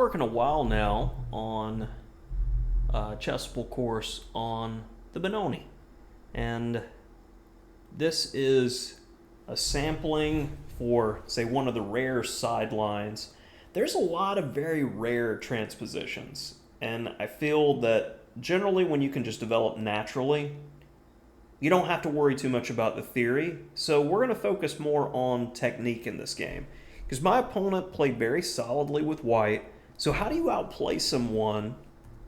working a while now on a chessable course on the Benoni. And this is a sampling for, say, one of the rare sidelines. There's a lot of very rare transpositions, and I feel that generally when you can just develop naturally, you don't have to worry too much about the theory. So we're going to focus more on technique in this game, because my opponent played very solidly with white. So how do you outplay someone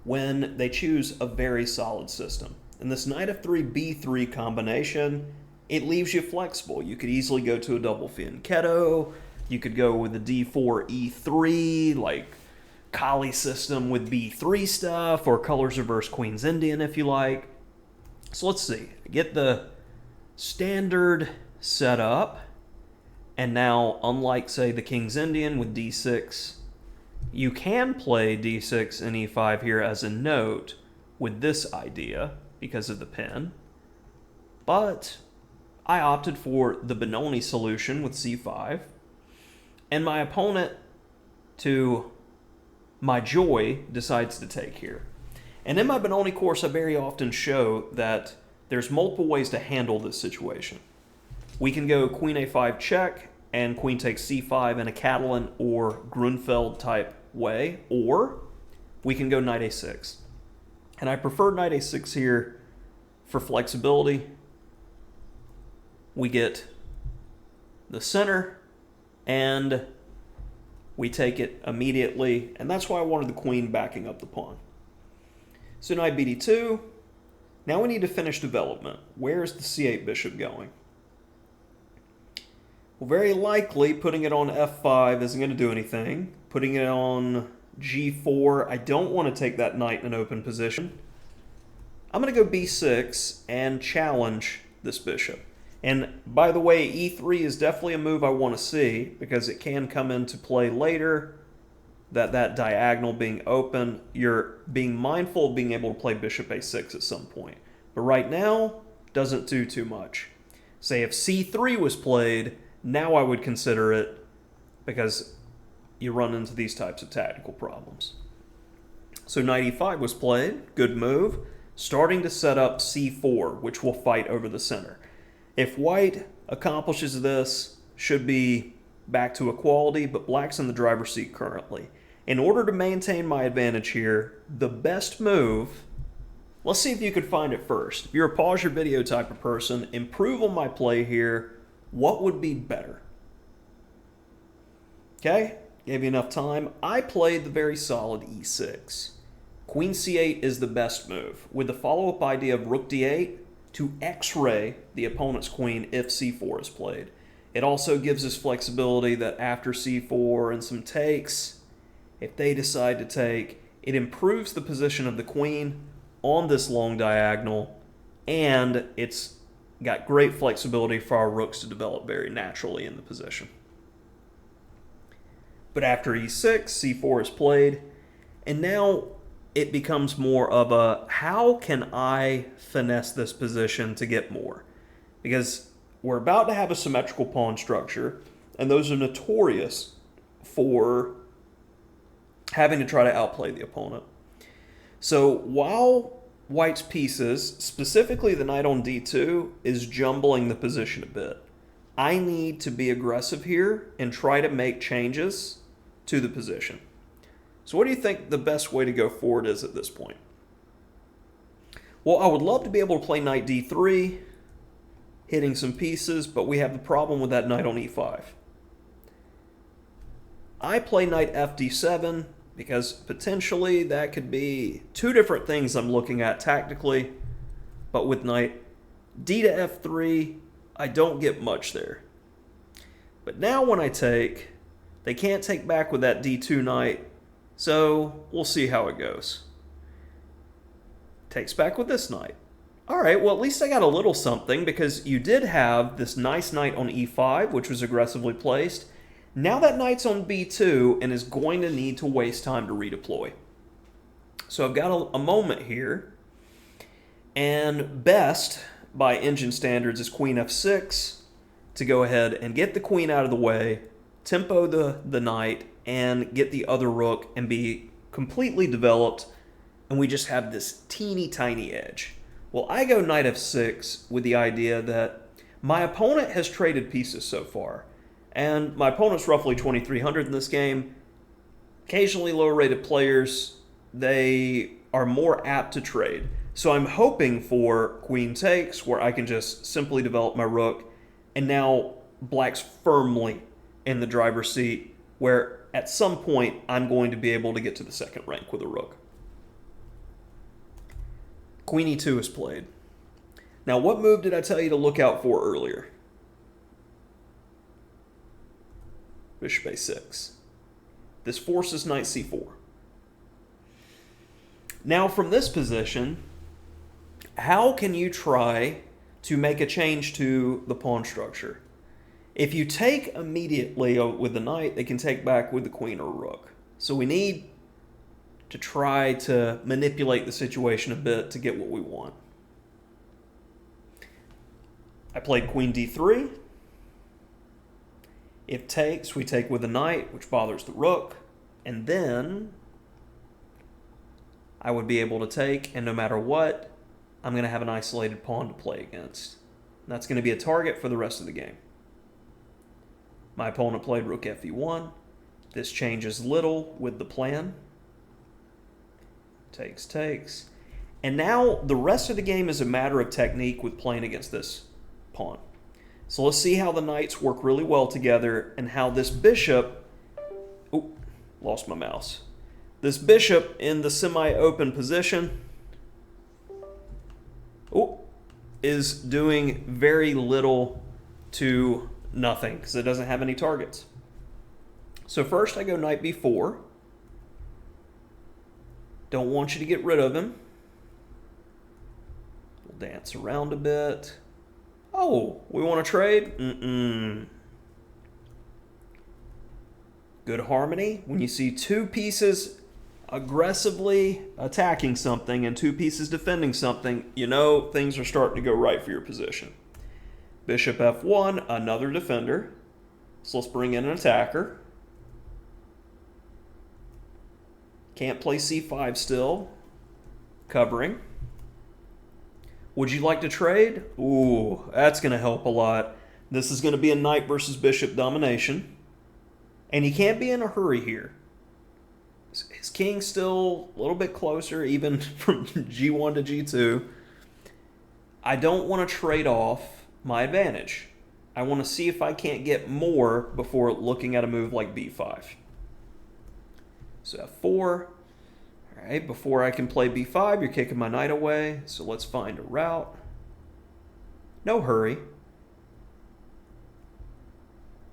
when they choose a very solid system? In this knight f3 b3 combination, it leaves you flexible. You could easily go to a double fianchetto. You could go with a d4 e3, like Kali system with b3 stuff, or colors reverse queen's Indian if you like. So let's see. Get the standard set up. And now, unlike, say, the king's Indian with d6, you can play d6 and e5 here as a note with this idea because of the pin. But I opted for the Benoni solution with c5. And my opponent, to my joy, decides to take here. And in my Benoni course, I very often show that there's multiple ways to handle this situation. We can go queen a5 check and queen takes c5 in a Catalan or Grunfeld type way, or we can go knight a6. And I prefer knight a6 here for flexibility. We get the center and we take it immediately, and that's why I wanted the queen backing up the pawn. So knight bd2. Now we need to finish development. Where's the c8 bishop going? Well, very likely putting it on f5 isn't going to do anything. Putting it on g4, I don't want to take that knight in an open position. I'm going to go b6 and challenge this bishop. And by the way, e3 is definitely a move I want to see because it can come into play later. That diagonal being open, you're being mindful of being able to play bishop a6 at some point. But right now, doesn't do too much. Say if c3 was played, now I would consider it because you run into these types of tactical problems. So knight e5 was played, good move, starting to set up c4, which will fight over the center. If white accomplishes this, should be back to equality, but black's in the driver's seat currently. In order to maintain my advantage here, the best move, let's see if you could find it first. If you're a pause your video type of person, improve on my play here. What would be better? Okay, gave you enough time. I played the very solid e6. Queen c8 is the best move, with the follow-up idea of rook d8 to x-ray the opponent's queen if c4 is played. It also gives us flexibility that after c4 and some takes, if they decide to take, it improves the position of the queen on this long diagonal, and it's got great flexibility for our rooks to develop very naturally in the position. But after e6, c4 is played, and now it becomes more of a, how can I finesse this position to get more? Because we're about to have a symmetrical pawn structure, and those are notorious for having to try to outplay the opponent. So while white's pieces, specifically the knight on d2, is jumbling the position a bit, I need to be aggressive here and try to make changes to the position. So what do you think the best way to go forward is at this point? Well, I would love to be able to play knight d3, hitting some pieces, but we have the problem with that knight on e5. I play knight fd7 because potentially that could be two different things I'm looking at tactically, but with knight d to f3, I don't get much there. But now when I take, they can't take back with that d2 knight, so we'll see how it goes. Takes back with this knight. All right, well, at least I got a little something because you did have this nice knight on e5, which was aggressively placed. Now that knight's on b2 and is going to need to waste time to redeploy. So I've got a moment here, and best by engine standards is queen f6 to go ahead and get the queen out of the way, tempo the knight, and get the other rook and be completely developed, and we just have this teeny tiny edge. Well, I go knight f6 with the idea that my opponent has traded pieces so far, and my opponent's roughly 2,300 in this game. Occasionally lower rated players, they are more apt to trade. So I'm hoping for queen takes, where I can just simply develop my rook, and now black's firmly in the driver's seat, where at some point I'm going to be able to get to the second rank with a rook. Queen e2 is played. Now, what move did I tell you to look out for earlier? Bishop a6. This forces knight c4. Now, from this position, how can you try to make a change to the pawn structure? If you take immediately with the knight, they can take back with the queen or rook. So we need to try to manipulate the situation a bit to get what we want. I played queen d3. If takes, we take with the knight, which bothers the rook. And then I would be able to take, and no matter what, I'm going to have an isolated pawn to play against. And that's going to be a target for the rest of the game. My opponent played rook fe1. This changes little with the plan. Takes, takes. And now the rest of the game is a matter of technique with playing against this pawn. So let's see how the knights work really well together and how this bishop... Oh, lost my mouse. This bishop in the semi-open position is doing very little to nothing because it doesn't have any targets. So first I go knight b4. Don't want you to get rid of him. We'll dance around a bit. Oh, we want to trade? Good harmony. When you see two pieces aggressively attacking something and two pieces defending something, you know things are starting to go right for your position. Bishop f1, another defender. So let's bring in an attacker. Can't play c5 still. Covering. Would you like to trade? Ooh, that's going to help a lot. This is going to be a knight versus bishop domination. And he can't be in a hurry here. His king's still a little bit closer, even from g1 to g2. I don't want to trade off my advantage. I want to see if I can't get more before looking at a move like b5. So f4. All right, before I can play b5, you're kicking my knight away. So let's find a route. No hurry.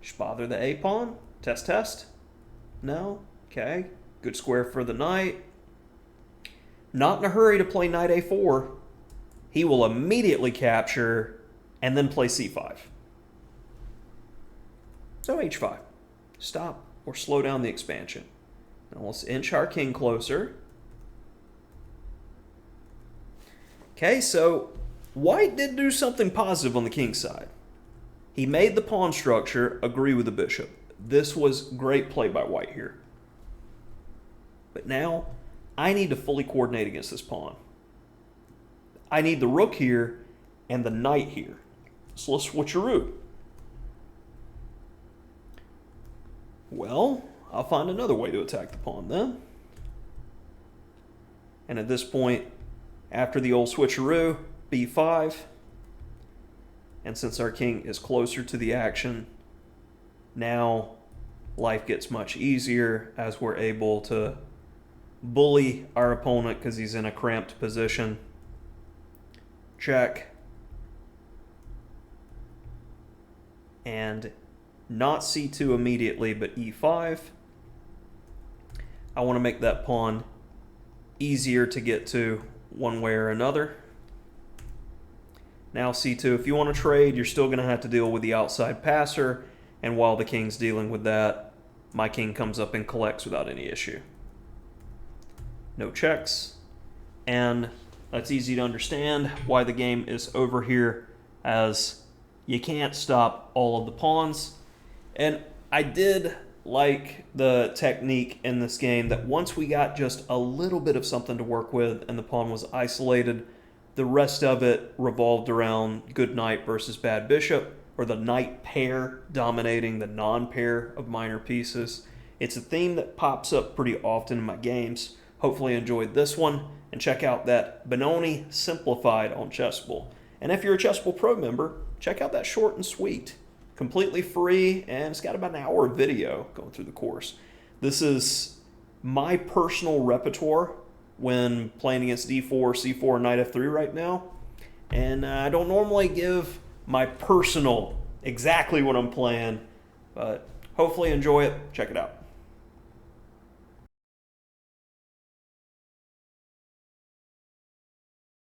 Just bother the a pawn. Test, test. No? Okay. Good square for the knight. Not in a hurry to play knight a4. He will immediately capture and then play c5. So h5. Stop or slow down the expansion. Now let's inch our king closer. Okay, so white did do something positive on the king's side. He made the pawn structure agree with the bishop. This was great play by white here. But now, I need to fully coordinate against this pawn. I need the rook here and the knight here. So let's switcheroo. Well, I'll find another way to attack the pawn then. And at this point, after the old switcheroo, b5. And since our king is closer to the action, now life gets much easier as we're able to bully our opponent because he's in a cramped position. Check. And not c2 immediately, but e5. I want to make that pawn easier to get to one way or another. Now c2, if you want to trade, you're still going to have to deal with the outside passer, and while the king's dealing with that, my king comes up and collects without any issue. No checks, and that's easy to understand why the game is over here, as you can't stop all of the pawns. And I did like the technique in this game that once we got just a little bit of something to work with and the pawn was isolated, the rest of it revolved around good knight versus bad bishop, or the knight pair dominating the non-pair of minor pieces. It's a theme that pops up pretty often in my games. Hopefully you enjoyed this one, and check out that Benoni Simplified on Chessable. And if you're a Chessable Pro member, check out that short and sweet. Completely free, and it's got about an hour of video going through the course. This is my personal repertoire when playing against d4, c4, knight f3 right now. And I don't normally give my personal exactly what I'm playing, but hopefully enjoy it. Check it out.